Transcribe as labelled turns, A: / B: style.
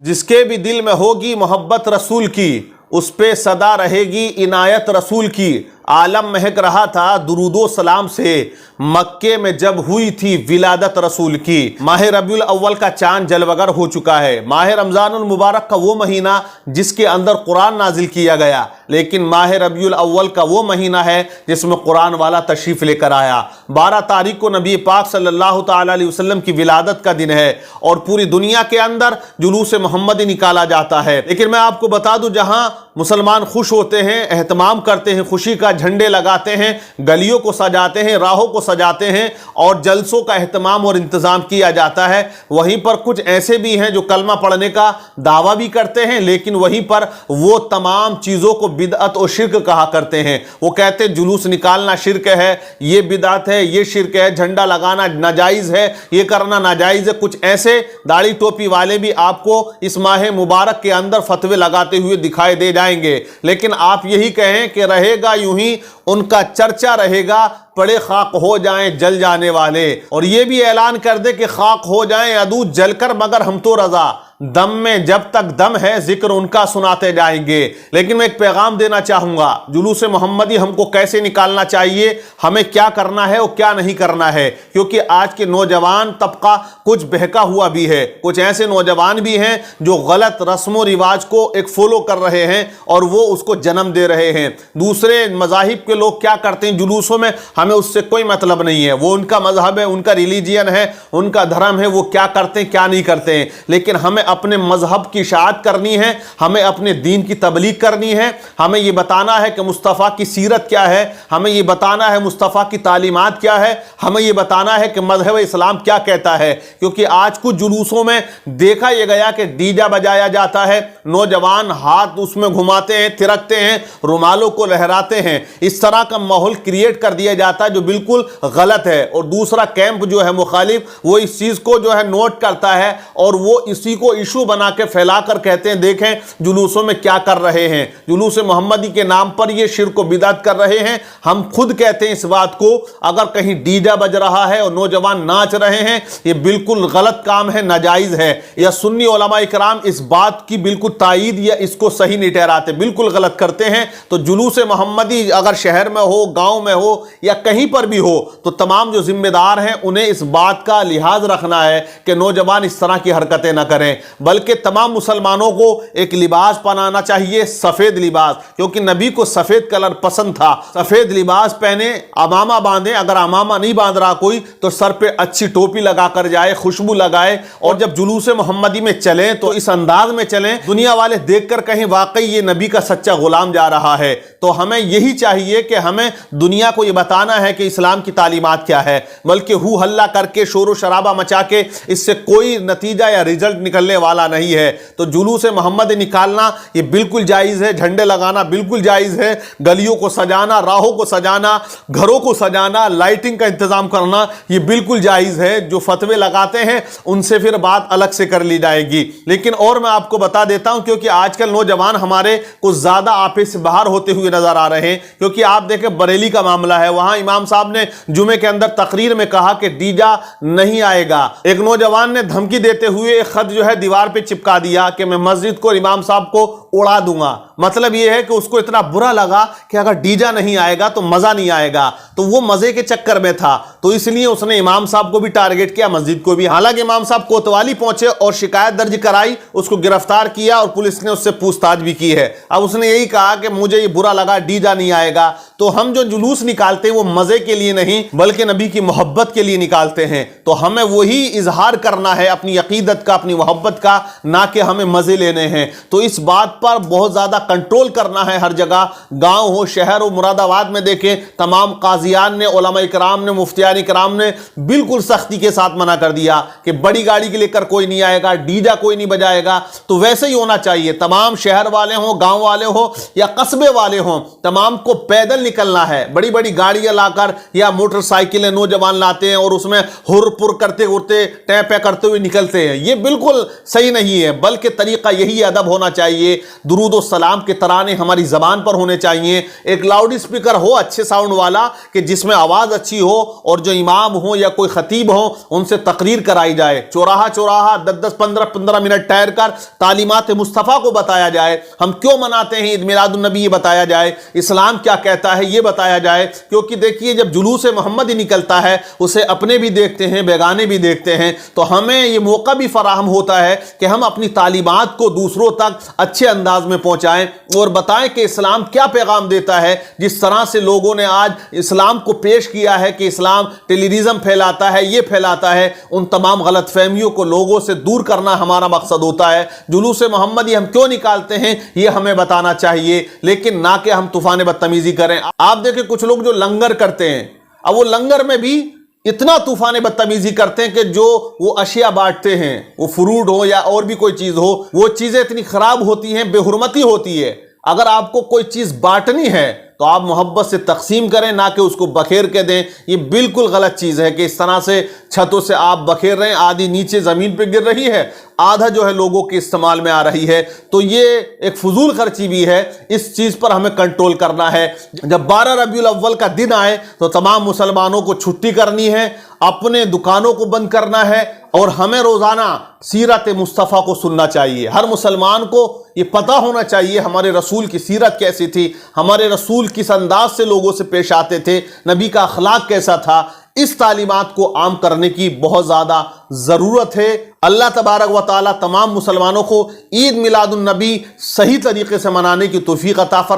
A: جس کے بھی دل میں ہوگی محبت رسول کی، اس پہ صدا رہے گی عنایت رسول کی۔ عالم مہک رہا تھا درود و سلام سے، مکے میں جب ہوئی تھی ولادت رسول کی۔ ماہ ربیع الاول کا چاند جلوگر ہو چکا ہے۔ ماہ رمضان المبارک کا وہ مہینہ جس کے اندر قرآن نازل کیا گیا، لیکن ماہ ربیع الاول کا وہ مہینہ ہے جس میں قرآن والا تشریف لے کر آیا۔ 12 تاریخ کو نبی پاک صلی اللہ تعالی علیہ وسلم کی ولادت کا دن ہے، اور پوری دنیا کے اندر جلوس محمدی نکالا جاتا ہے۔ لیکن میں آپ کو بتا دوں، جہاں مسلمان خوش ہوتے ہیں، اہتمام کرتے ہیں، خوشی کا جھنڈے لگاتے ہیں، گلیوں کو سجاتے ہیں، راہوں کو سجاتے ہیں، اور جلسوں کا اہتمام اور انتظام کیا جاتا ہے، وہیں پر کچھ ایسے بھی ہیں جو کلمہ پڑھنے کا دعویٰ بھی کرتے ہیں، لیکن وہیں پر وہ تمام چیزوں کو بدعت اور شرک کہا کرتے ہیں۔ وہ کہتے ہیں جلوس نکالنا شرک ہے، یہ بدعت ہے، یہ شرک ہے، جھنڈا لگانا ناجائز ہے، یہ کرنا ناجائز ہے۔ کچھ ایسے داڑھی ٹوپی والے بھی آپ کو اس ماہ مبارک کے اندر فتوے لگاتے ہوئے دکھائی دے جائیں گے، لیکن آپ یہی کہیں کہ رہے گا یوں ہی، ان کا چرچا رہے گا، پڑے خاک ہو جائیں جل جانے والے، اور یہ بھی اعلان کر دے کہ خاک ہو جائیں عدو جل کر مگر ہم تو رضا، دم میں جب تک دم ہے ذکر ان کا سناتے جائیں گے۔ لیکن میں ایک پیغام دینا چاہوں گا، جلوس محمدی ہم کو کیسے نکالنا چاہیے، ہمیں کیا کرنا ہے اور کیا نہیں کرنا ہے، کیونکہ آج کے نوجوان طبقہ کچھ بہکا ہوا بھی ہے، کچھ ایسے نوجوان بھی ہیں جو غلط رسم و رواج کو ایک فالو کر رہے ہیں اور وہ اس کو جنم دے رہے ہیں۔ دوسرے مذاہب کے لوگ کیا کرتے ہیں جلوسوں میں، ہمیں اس سے کوئی مطلب نہیں ہے، وہ ان کا مذہب ہے، ان کا ریلیجین ہے، ان کا دھرم ہے، وہ کیا کرتے ہیں کیا نہیں کرتے ہیں، لیکن ہمیں اپنے مذہب کی اشاعت کرنی ہے، ہمیں اپنے دین کی تبلیغ کرنی ہے، ہمیں یہ بتانا ہے کہ مصطفیٰ کی سیرت کیا ہے، ہمیں یہ بتانا ہے مصطفیٰ کی تعلیمات کیا ہے، ہمیں یہ بتانا ہے کہ مذہب اسلام کیا کہتا ہے۔ کیونکہ آج کچھ جلوسوں میں دیکھا یہ گیا کہ ڈیجا بجایا جاتا ہے، نوجوان ہاتھ اس میں گھماتے ہیں، تھرکتے ہیں، رومالوں کو لہراتے ہیں، اس طرح کا ماحول کریٹ کر دیا جاتا ہے جو بالکل غلط ہے۔ اور دوسرا کیمپ جو ہے مخالف، وہ اس چیز کو جو ہے نوٹ کرتا ہے اور وہ اسی کو ایشو بنا کے پھیلا کر کہتے ہیں دیکھیں جلوسوں میں کیا کر رہے ہیں، جلوس محمدی کے نام پر یہ شرک و بدعت کر رہے ہیں۔ ہم خود کہتے ہیں اس بات کو، اگر کہیں ڈیجا بج رہا ہے اور نوجوان ناچ رہے ہیں، یہ بالکل غلط کام ہے، ناجائز ہے۔ یا سنی علماء اکرام اس بات کی بالکل تائید یا اس کو صحیح نہیں ٹھہراتے، بالکل غلط کرتے ہیں۔ تو جلوس محمدی اگر شہر میں ہو، گاؤں میں ہو یا کہیں پر بھی ہو، تو تمام جو ذمہ دار ہیں انہیں اس بات کا لحاظ رکھنا ہے کہ نوجوان اس طرح کی حرکتیں نہ کریں، بلکہ تمام مسلمانوں کو ایک لباس پہنانا چاہیے، سفید لباس، کیونکہ نبی کو سفید کلر پسند تھا۔ سفید لباس پہنے، امامہ باندھیں، اگر امامہ نہیں باندھ رہا کوئی تو سر پہ اچھی ٹوپی لگا کر جائے، خوشبو لگائے، اور جب جلوس محمدی میں چلیں تو اس انداز میں چلیں دنیا والے دیکھ کر کہیں واقعی یہ نبی کا سچا غلام جا رہا ہے۔ تو ہمیں یہی چاہیے کہ ہمیں دنیا کو یہ بتانا ہے کہ اسلام کی تعلیمات کیا ہے، بلکہ ہو ہلہ کر کے شور و شرابہ مچا کے اس سے کوئی نتیجہ یا رزلٹ نکلنے والا نہیں ہے۔ تو جلوس محمد نکالنا یہ بالکل جائز ہے، جھنڈے لگانا بالکل جائز ہے، گلیوں کو سجانا، راہوں کو سجانا، گھروں کو سجانا، لائٹنگ کا انتظام کرنا یہ بالکل جائز ہے۔ جو فتوے لگاتے ہیں ان سے پھر بات الگ سے کر لی جائے گی۔ لیکن اور میں آپ کو بتا دیتا ہوں، کیونکہ آج کل نوجوان ہمارے کچھ زیادہ آپے سے باہر ہوتے ہوئے نظر آ رہے ہیں، کیونکہ آپ دیکھیں بریلی کا معاملہ ہے، وہاں امام صاحب نے جمعے کے اندر تقریر میں کہا کہ ڈیجا نہیں آئے گا۔ ایک نوجوان نے دھمکی دیتے ہوئے ایک خط جو ہے دیوار پہ چپکا دیا کہ میں مسجد کو، امام صاحب کو اڑا دوں گا۔ مطلب یہ ہے کہ اس کو اتنا برا لگا کہ اگر ڈیجا نہیں آئے گا تو مزہ نہیں آئے گا، تو وہ مزے کے چکر میں تھا، تو اس لیے اس نے امام صاحب کو بھی ٹارگٹ کیا، مسجد کو بھی۔ حالانکہ امام صاحب کوتوالی پہنچے اور شکایت درج کرائی، اس کو گرفتار کیا اور پولیس نے اس سے پوچھ تاچھ بھی کی ہے۔ اب اس نے یہی کہا کہ مجھے یہ برا لگا، ڈیجا نہیں آئے گا۔ تو ہم جو جلوس نکالتے ہیں وہ مزے کے لیے نہیں بلکہ نبی کی محبت کے لیے نکالتے ہیں، تو ہمیں وہی اظہار کرنا ہے اپنی عقیدت کا، اپنی محبت کا، نہ کہ ہمیں مزے لینے ہیں۔ تو اس بات پر بہت زیادہ کنٹرول کرنا ہے ہر جگہ، گاؤں ہو، شہر ہو۔ مراد آباد میں دیکھیں تمام قاضیان نے، علماء کرام نے، مفتیان کرام نے بالکل سختی کے ساتھ منع کر دیا کہ بڑی گاڑی کے لے کر کوئی نہیں آئے گا، ڈیجا کوئی نہیں بجائے گا۔ تو ویسے ہی ہونا چاہیے، تمام شہر والے ہوں، گاؤں والے ہوں یا قصبے والے ہوں، تمام کو پے پیدل نکلنا ہے، بڑی بڑی گاڑیاں لا کر یا موٹر سائیکلیں نوجوان لاتے ہیں اور اس میں ہر پر کرتے اڑتے ٹیپے کرتے ہوئے نکلتے ہیں، یہ بالکل صحیح نہیں ہے، بلکہ طریقہ یہی ادب ہونا چاہیے، درود و سلام کے ترانے ہماری زبان پر ہونے چاہیے، ایک لاؤڈ اسپیکر ہو اچھے ساؤنڈ والا کہ جس میں آواز اچھی ہو، اور جو امام ہو یا کوئی خطیب ہو ان سے تقریر کرائی جائے، چوراہا چوراہا 10 15 منٹ ٹھہر کر تعلیمات مصطفیٰ کو بتایا جائے، ہم کیوں مناتے ہیں عید میلاد النبی یہ بتایا جائے، اسلام کیا کہتا ہے یہ بتایا جائے، کیونکہ دیکھیے جب جلوس محمد ہی نکلتا ہے اسے اپنے بھی دیکھتے ہیں بیگانے بھی دیکھتے ہیں، تو ہمیں یہ موقع بھی فراہم ہوتا ہے کہ ہم اپنی تعلیمات کو دوسروں تک اچھے انداز میں پہنچائیں اور بتائیں کہ اسلام کیا پیغام دیتا ہے۔ جس طرح سے لوگوں نے آج اسلام کو پیش کیا ہے کہ اسلام ٹیلیریزم پھیلاتا ہے، یہ پھیلاتا ہے، ان تمام غلط فہمیوں کو لوگوں سے دور کرنا ہمارا مقصد ہوتا ہے۔ جلوس محمدی ہم کیوں نکالتے ہیں یہ ہمیں بتانا چاہیے، لیکن نہ کہ ہم طوفان بدتمیزی کریں۔ آپ دیکھیں کچھ لوگ جو لنگر کرتے ہیں، اب وہ لنگر میں بھی اتنا طوفان بدتمیزی کرتے ہیں کہ جو وہ اشیاء بانٹتے ہیں، وہ فروٹ ہو یا اور بھی کوئی چیز ہو، وہ چیزیں اتنی خراب ہوتی ہیں، بے حرمتی ہوتی ہے۔ اگر آپ کو کوئی چیز بانٹنی ہے تو آپ محبت سے تقسیم کریں، نہ کہ اس کو بکھیر کے دیں۔ یہ بالکل غلط چیز ہے کہ اس طرح سے چھتوں سے آپ بکھیر رہے ہیں، آدھی نیچے زمین پہ گر رہی ہے، آدھا جو ہے لوگوں کے استعمال میں آ رہی ہے، تو یہ ایک فضول خرچی بھی ہے۔ اس چیز پر ہمیں کنٹرول کرنا ہے۔ جب 12 ربیع الاول کا دن آئے تو تمام مسلمانوں کو چھٹی کرنی ہے، اپنے دکانوں کو بند کرنا ہے، اور ہمیں روزانہ سیرت مصطفیٰ کو سننا چاہیے۔ ہر مسلمان کو یہ پتہ ہونا چاہیے ہمارے رسول کی سیرت کیسی تھی، ہمارے رسول کس انداز سے لوگوں سے پیش آتے تھے، نبی کا اخلاق کیسا تھا۔ اس تعلیمات کو عام کرنے کی بہت زیادہ ضرورت ہے۔ اللہ تبارک و تعالیٰ تمام مسلمانوں کو عید میلاد النبی صحیح طریقے سے منانے کی توفیق عطا فرمائے۔